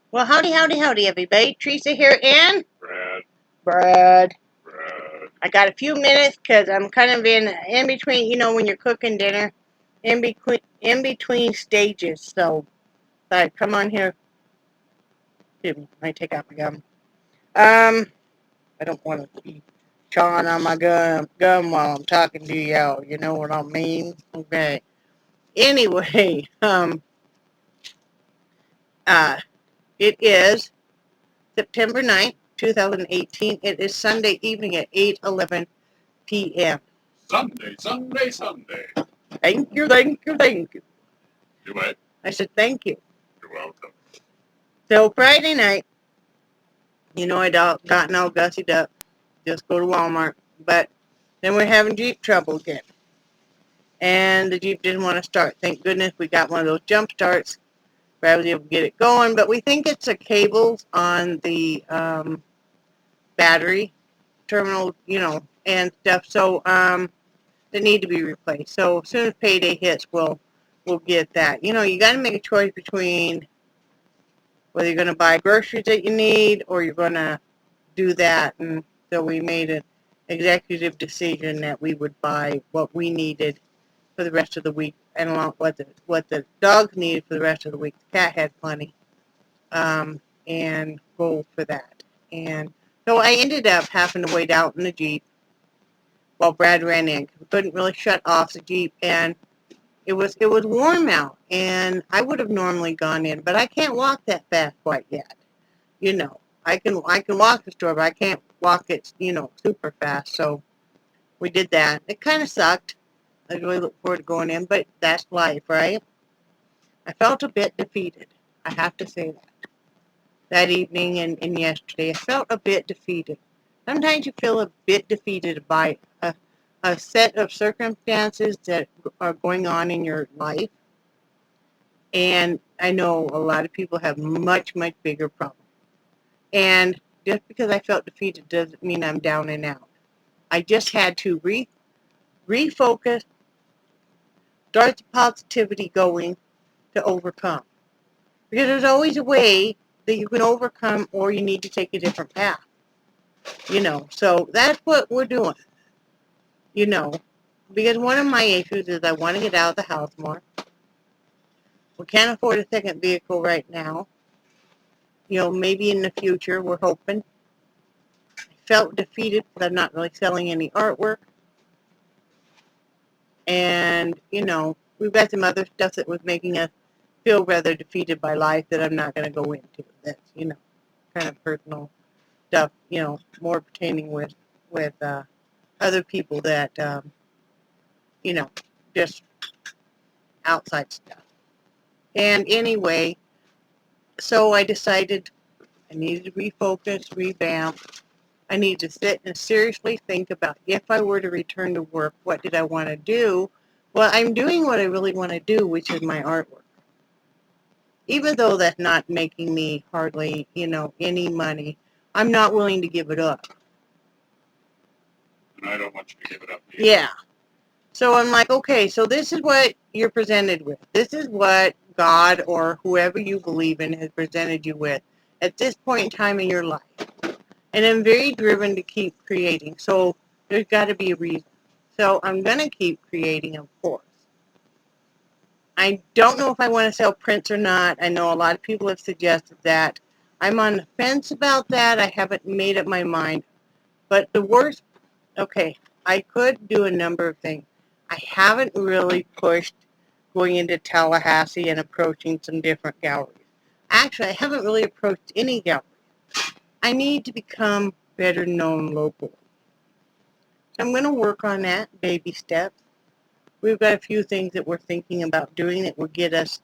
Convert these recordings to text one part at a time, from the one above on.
Well, howdy, howdy, howdy, everybody. Teresa here, and Brad. Brad. Brad. I got a few minutes because I'm kind of in between. You know, when you're cooking dinner, in between stages. So, I come on here. Excuse me. I take out my gum. I don't want to be chawing on my gum while I'm talking to y'all. You know what I mean? Okay. Anyway, uh, it is September 9th, 2018. It is Sunday evening at 8:11 p.m. Sunday, Sunday, Sunday. Thank you, thank you, thank you. You what? I said thank you. You're welcome. So Friday night, you know, I'd gotten all gussied up. Just go to Walmart. But then we're having Jeep trouble again. And the Jeep didn't want to start. Thank goodness we got one of those jump starts where I was able to get it going. But we think it's the cables on the battery terminal, you know, and stuff. So they need to be replaced. So as soon as payday hits, we'll get that. You know, you got to make a choice between whether you're going to buy groceries that you need or you're going to do that. And so we made an executive decision that we would buy what we needed for the rest of the week and along what the dogs needed for the rest of the week. The cat had plenty, and go for that. And so I ended up having to wait out in the Jeep while Brad ran in. We couldn't really shut off the Jeep, and it was warm out, and I would have normally gone in, but I can't walk that fast quite yet. You know, I can walk the store, but I can't walk it, you know, super fast. So we did that. It kind of sucked. I really look forward to going in, but that's life, right? I felt a bit defeated. I have to say that. That evening and yesterday, I felt a bit defeated. Sometimes you feel a bit defeated by a set of circumstances that are going on in your life. And I know a lot of people have much, much bigger problems. And just because I felt defeated doesn't mean I'm down and out. I just had to refocus, start the positivity going to overcome. Because there's always a way that you can overcome, or you need to take a different path. You know, so that's what we're doing. You know, because one of my issues is I want to get out of the house more. We can't afford a second vehicle right now. You know, maybe in the future, we're hoping. I felt defeated because I'm not really selling any artwork. And, you know, we've got some other stuff that was making us feel rather defeated by life that I'm not going to go into. That's, you know, kind of personal stuff, you know, more pertaining with other people that, you know, just outside stuff. And anyway, so I decided I needed to refocus, revamp. I needed to sit and seriously think about, if I were to return to work, what did I want to do? Well, I'm doing what I really want to do, which is my artwork. Even though that's not making me hardly, you know, any money, I'm not willing to give it up. And I don't want you to give it up either. Yeah. So I'm like, okay, so this is what you're presented with. This is what God or whoever you believe in has presented you with at this point in time in your life. And I'm very driven to keep creating. So there's got to be a reason. So I'm going to keep creating, of course. I don't know if I want to sell prints or not. I know a lot of people have suggested that. I'm on the fence about that. I haven't made up my mind. But the worst, okay, I could do a number of things. I haven't really pushed going into Tallahassee and approaching some different galleries. Actually, I haven't really approached any gallery. I need to become better known locally. So I'm going to work on that, baby steps. We've got a few things that we're thinking about doing that will get us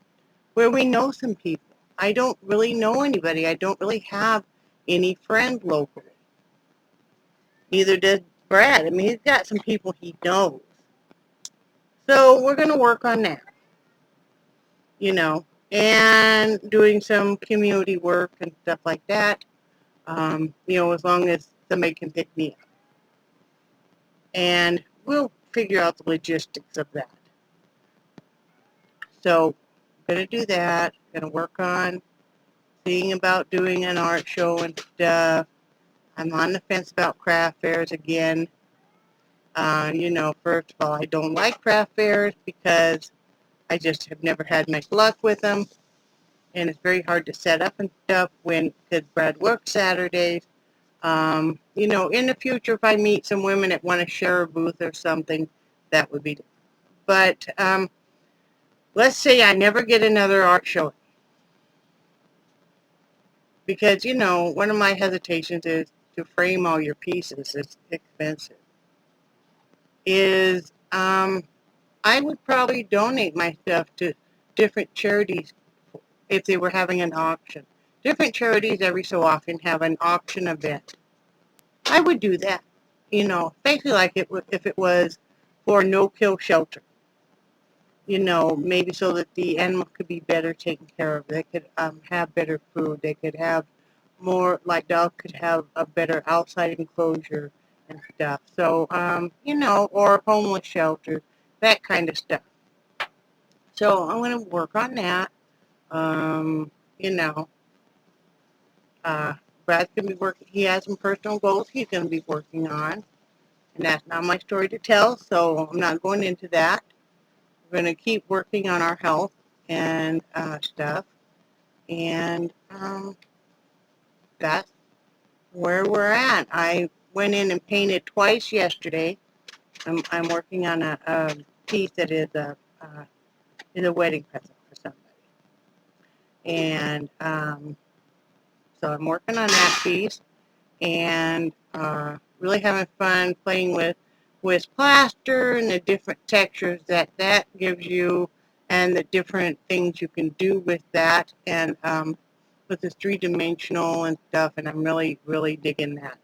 where we know some people. I don't really know anybody. I don't really have any friends locally. Neither does Brad. I mean, he's got some people he knows. So we're going to work on that, you know, and doing some community work and stuff like that, you know, as long as somebody can pick me up. And we'll figure out the logistics of that. So I'm going to do that. I'm going to work on seeing about doing an art show and stuff. I'm on the fence about craft fairs again. First of all, I don't like craft fairs because I just have never had much luck with them. And it's very hard to set up and stuff because Brad works Saturdays. In the future, if I meet some women that want to share a booth or something, that would be. But let's say I never get another art show. Because, one of my hesitations is to frame all your pieces. It's expensive. I would probably donate my stuff to different charities if they were having an auction. Different charities every so often have an auction event. I would do that. Basically like if it was for a no-kill shelter. Maybe so that the animals could be better taken care of. They could have better food. They could have more, like dogs could have a better outside enclosure and stuff. So, or homeless shelter, that kind of stuff. So I'm going to work on that. Um, you know, Brad's going to be working. He has some personal goals he's going to be working on. And that's not my story to tell, so I'm not going into that. We're going to keep working on our health and stuff. And that's where we're at. I went in and painted twice yesterday. I'm working on a piece that is a wedding present for somebody. And so I'm working on that piece and really having fun playing with plaster and the different textures that gives you and the different things you can do with that and with the three-dimensional and stuff, and I'm really, really digging that.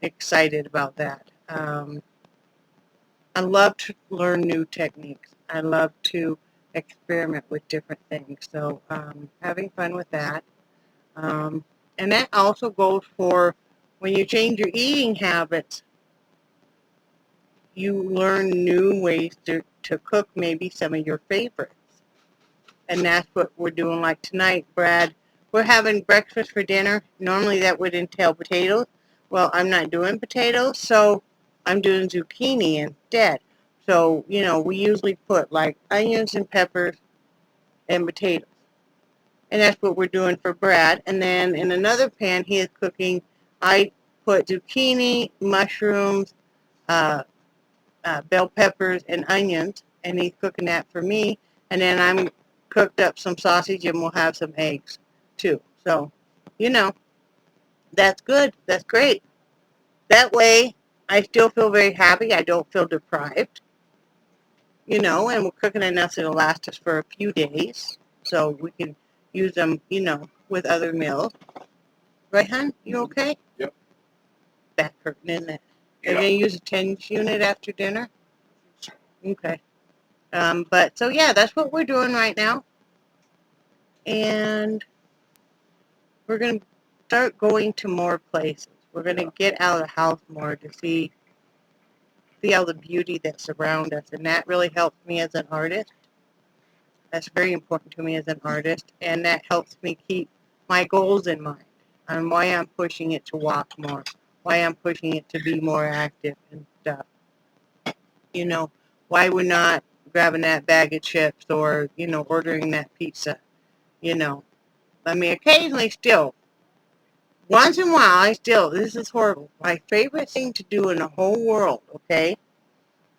Excited about that. I love to learn new techniques. I love to experiment with different things, so having fun with that. And that also goes for when you change your eating habits, you learn new ways to cook maybe some of your favorites. And that's what we're doing like tonight, Brad. We're having breakfast for dinner. Normally that would entail potatoes. Well, I'm not doing potatoes, so I'm doing zucchini instead. So, we usually put like onions and peppers and potatoes. And that's what we're doing for Brad. And then in another pan, he is cooking, I put zucchini, mushrooms, bell peppers, and onions, and he's cooking that for me. And then I'm cooked up some sausage, and we'll have some eggs, too. So, that's good. That's great. That way, I still feel very happy. I don't feel deprived, and we're cooking enough that'll last us for a few days. So we can use them, with other meals. Right, hon? You okay? Yep. Back hurting, isn't it? Are you Yeah. going to use a 10 unit after dinner? Okay. But, so yeah, that's what we're doing right now. And we're going to start going to more places. We're going to get out of the house more to see all the beauty that surrounds us. And that really helps me as an artist. That's very important to me as an artist. And that helps me keep my goals in mind and why I'm pushing it to walk more, why I'm pushing it to be more active and stuff. Why we're not grabbing that bag of chips or, ordering that pizza, occasionally still, once in a while, this is horrible. My favorite thing to do in the whole world, okay,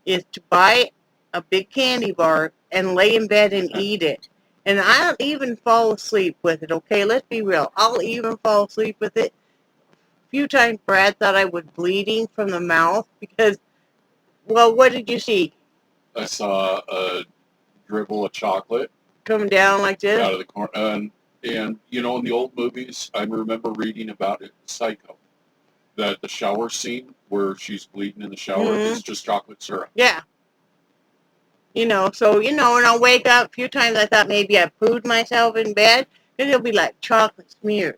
is to buy a big candy bar and lay in bed and eat it. And I'll even fall asleep with it, okay? Let's be real. I'll even fall asleep with it. A few times Brad thought I was bleeding from the mouth because, well, what did you see? I saw a dribble of chocolate Coming down like this? out of the corner. And in the old movies, I remember reading about it in Psycho, that the shower scene where she's bleeding in the shower is just chocolate syrup. Yeah. And I'll wake up a few times. I thought maybe I pooed myself in bed, and it'll be like chocolate smeared,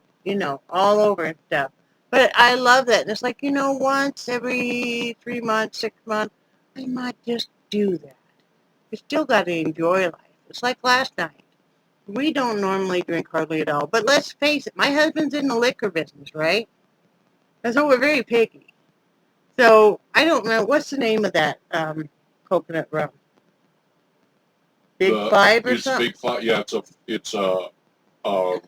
all over and stuff. But I love that. And it's like, once every 3 months, 6 months, I might just do that. You still got to enjoy life. It's like last night. We don't normally drink hardly at all. But let's face it, my husband's in the liquor business, right? And so we're very picky. So I don't know, what's the name of that coconut rum? Big Five or It's something? Big Five. Yeah, it's a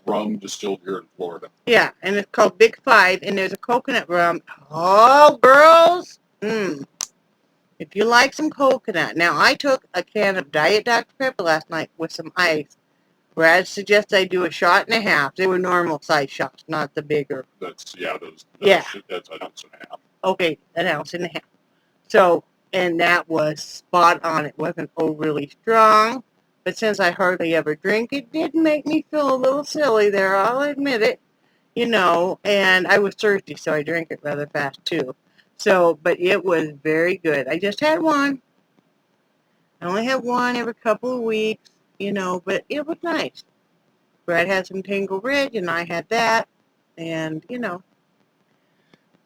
rum distilled here in Florida. Yeah, and it's called Big Five, and there's a coconut rum. Oh, girls! If you like some coconut. Now, I took a can of Diet Dr. Pepper last night with some ice. Brad suggested I do a shot and a half. They were normal size shots, not the bigger. That's Yeah. That's an ounce and a half. Okay, an ounce and a half. So, and that was spot on. It wasn't overly strong, but since I hardly ever drink, it did make me feel a little silly there. I'll admit it. And I was thirsty, so I drank it rather fast too. So, but it was very good. I just had one. I only had one every couple of weeks, but it was nice. Brad had some Tangle Ridge, and I had that, and.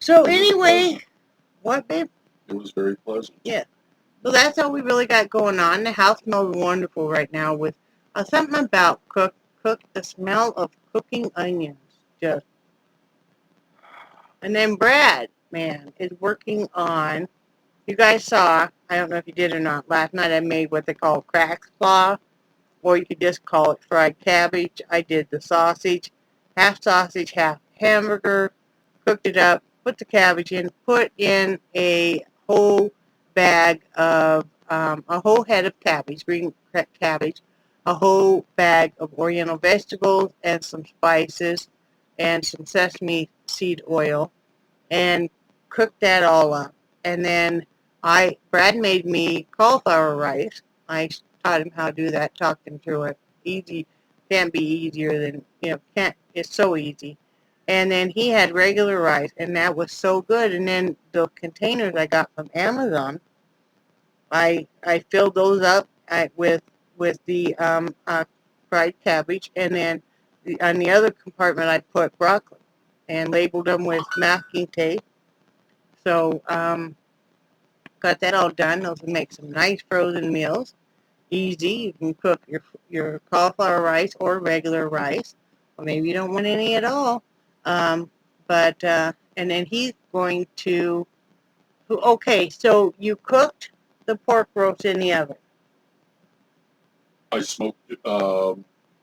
So anyway, what, babe? It was very pleasant. Yeah. So that's all we really got going on. The house smells wonderful right now with something about the smell of cooking onions. Just. And then Brad, man, is working on, you guys saw, I don't know if you did or not, last night I made what they call crack slaw, or you could just call it fried cabbage. I did the sausage, half hamburger, cooked it up, put the cabbage in, put in a whole bag of, a whole head of cabbage, green cabbage, a whole bag of oriental vegetables and some spices and some sesame seed oil, and cooked that all up. And then Brad made me cauliflower rice. I taught him how to do that, talked him through it. Easy, can't be easier than, it's so easy. And then he had regular rice, and that was so good. And then the containers I got from Amazon, I filled those up with the fried cabbage, and then on the other compartment I put broccoli and labeled them with masking tape. So got that all done. Those will make some nice frozen meals. Easy. You can cook your cauliflower rice or regular rice, or maybe you don't want any at all. And then he's going to. Okay, so you cooked the pork roast in the oven. I smoked it.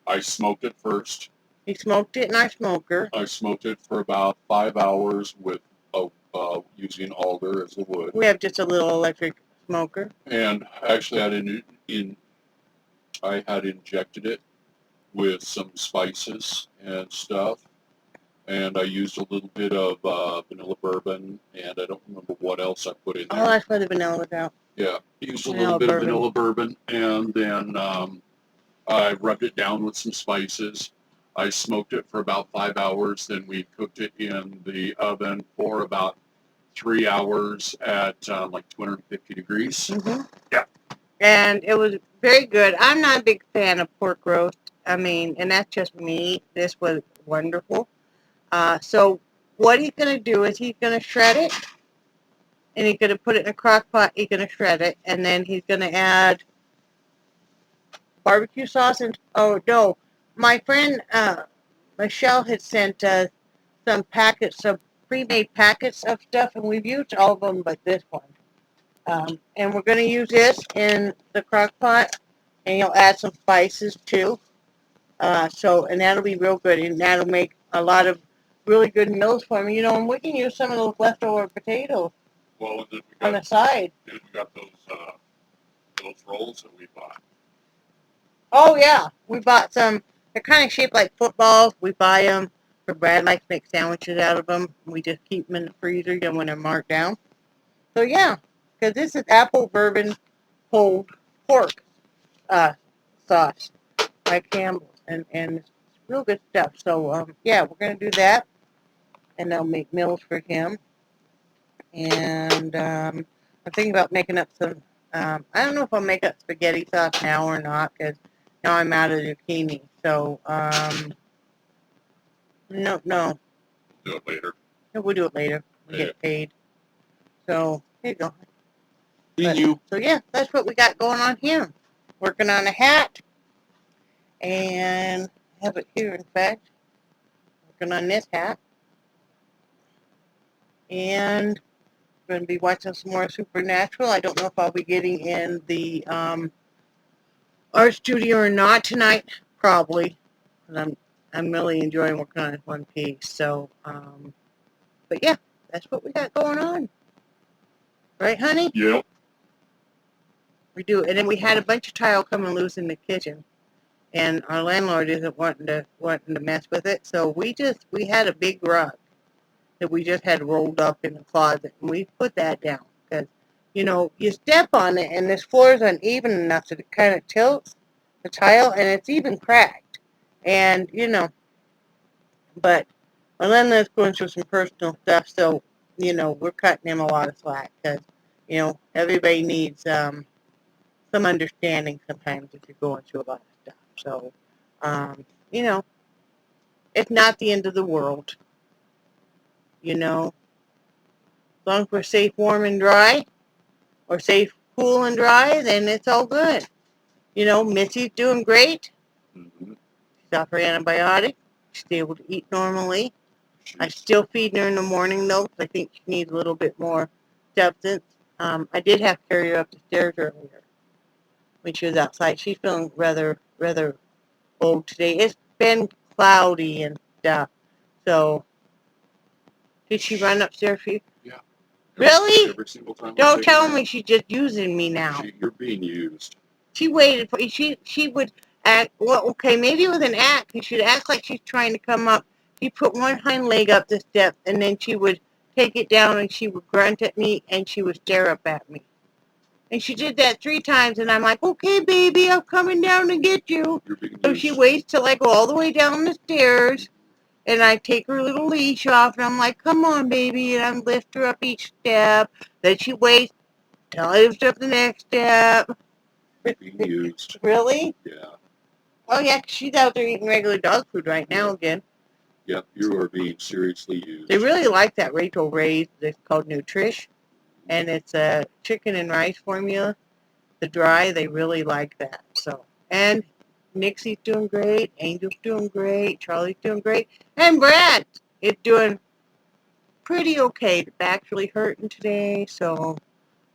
I smoked it first. He smoked it in our smoker. I smoked it for about 5 hours with using alder as the wood. We have just a little electric smoker. And actually, I had injected it with some spices and stuff, and I used a little bit of vanilla bourbon, and I don't remember what else I put in there. Oh, that's why the vanilla was out. Yeah, used a little bit of vanilla bourbon, and then I rubbed it down with some spices. I smoked it for about 5 hours. Then we cooked it in the oven for about 3 hours at like 250 degrees. Mm-hmm. Yeah. And it was very good. I'm not a big fan of pork roast. And that's just me. This was wonderful. So what he's going to do is he's going to shred it, and he's going to put it in a crock pot. He's going to shred it, and then he's going to add barbecue sauce. And oh no, my friend Michelle had sent us some pre-made packets of stuff, and we've used all of them but this one. And we're going to use this in the crock pot, and you'll add some spices too. And that'll be real good, and that'll make a lot of really good meals for me. And we can use some of those leftover potatoes on the side. We got those rolls that we bought. Oh, yeah. We bought some. They're kind of shaped like footballs. We buy them. Brad likes to make sandwiches out of them. We just keep them in the freezer when they're marked down. So, yeah, because this is apple bourbon pulled pork sauce by Campbell. And it's real good stuff. So, yeah, we're going to do that. And I'll make meals for him. And I'm thinking about making up some, I don't know if I'll make up spaghetti sauce now or not, because now I'm out of zucchini. So, no. Do it later. We'll do it later. We get paid. So, here you go. You. So, yeah, that's what we got going on here. Working on a hat. And I have it here, in fact, working on this hat. And we're going to be watching some more Supernatural. I don't know if I'll be getting in the art studio or not tonight. Probably. I'm really enjoying working on One Piece. So, but yeah, that's what we got going on. Right, honey? Yep. We do. And then we had a bunch of tile coming loose in the kitchen. And our landlord isn't wanting to mess with it. So we had a big rug that we just had rolled up in the closet. And we put that down. Because, you step on it and this floor is uneven enough that it kind of tilts the tile. And it's even cracked. And, but my landlord's going through some personal stuff. So, we're cutting him a lot of slack. Because, everybody needs some understanding sometimes if you're going through a lot of stuff. So, it's not the end of the world. As long as we're safe, warm, and dry, or safe, cool, and dry, then it's all good. Missy's doing great. Mm-hmm. She's off her antibiotic. She's able to eat normally. I'm still feeding her in the morning, though, because I think she needs a little bit more substance. I did have to carry her up the stairs earlier when she was outside. She's feeling rather old today. It's been cloudy and stuff. So, did she run upstairs for you? Yeah. Really? Every single time. Don't tell me she's just using me now. You're being used. She waited for you. She would act, well, okay, maybe it was an act, because she'd act like she's trying to come up. She put one hind leg up the step, and then she would take it down, and she would grunt at me, and she would stare up at me. And she did that 3 times, and I'm like, okay, baby, I'm coming down to get you. You're being So used. she waits till I go all the way down the stairs, and I take her little leash off, and I'm like, come on, baby, and I lift her up each step. Then she waits till I lift up the next step. You're being used. Really? Yeah. Oh, yeah, 'cause she's out there eating regular dog food right now again. Yep, you are being seriously used. They really like that Rachel Ray's. It's called Nutrish, and it's a chicken and rice formula. The dry, they really like that. So, and Nixie's doing great, Angel's doing great, Charlie's doing great, and Brad is doing pretty okay. The back's really hurting today, so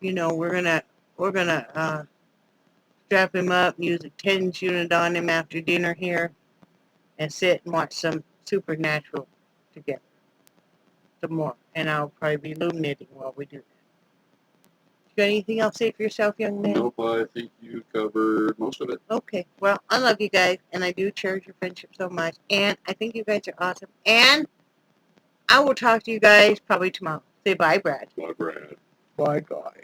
we're gonna strap him up, use a TENS unit on him after dinner here, and sit and watch some Supernatural together some more. And I'll probably be loom knitting while we do that. You got anything else to say for yourself, young man? Nope, I think you covered most of it. Okay, well, I love you guys, and I do cherish your friendship so much, and I think you guys are awesome, and I will talk to you guys probably tomorrow. Say bye, Brad. Bye, Brad. Bye, guys.